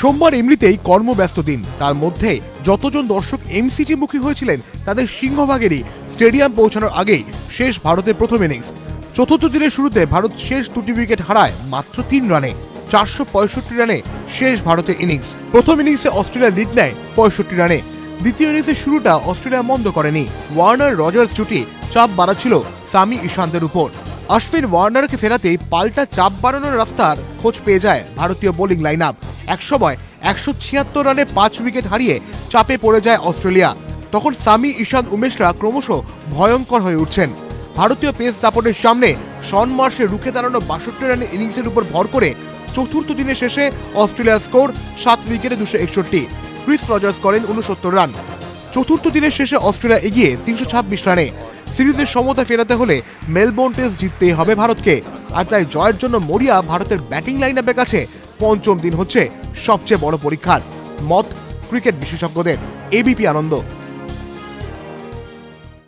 সোমবার এমনিতেই কর্মব্যস্ত দিন, তার মধ্যে যতজন দর্শক এমসিজি মুখী হয়েছিলেন তাদের সিংহভাগেরই স্টেডিয়াম পৌঁছানোর আগেই শেষ ভারতের প্রথম ইনিংস। চতুর্থ দিনের শুরুতে ভারত শেষ 2টি উইকেট হারায় মাত্র 3 রানে। 465 রানে শেষ ভারতের ইনিংস। প্রথম ইনিংসে অস্ট্রেলিয়া লিড নেয় 65 রানে। দ্বিতীয় ইনিংসের শুরুটা অস্ট্রেলিয়া মন্দ করেনি। ওয়ার্নার রজার্স জুটি চাপ বাড়াচ্ছিল সামি ইশান্তের উপর। অশ্বিন ওয়ার্নারকে ফেরাতেই পাল্টা চাপ বাড়ানোর রাস্তার খোঁজ পেয়ে যায় ভারতীয় বোলিং লাইন আপ। একসময় 176 রানে 5 উইকেট হারিয়ে চাপে পড়ে যায় অস্ট্রেলিয়া। তখন সামি ইশান্ত উমেশরা ক্রমশ ভয়ঙ্কর হয়ে উঠছেন। ভারতীয় পেস দাপটের সামনে শন মার্শের রুখে দাঁড়ানো 62 রানের ইনিংসের উপর ভর করে চতুর্থ দিনের শেষে অস্ট্রেলিয়ার স্কোর 7 উইকেটে 261। ক্রিস রজার্স করেন 69 রান। চতুর্থ দিনের শেষে অস্ট্রেলিয়া এগিয়ে 326 রানে। সিরিজের সমতা ফেরাতে হলে মেলবোর্ন টেস্ট জিততেই হবে ভারতকে। আর তাই জয়ের জন্য মরিয়া ভারতের ব্যাটিং লাইন আপের কাছে পঞ্চম দিন হচ্ছে সবচেয়ে বড় পরীক্ষার। মত ক্রিকেট বিশেষজ্ঞদের। এবিপি আনন্দ।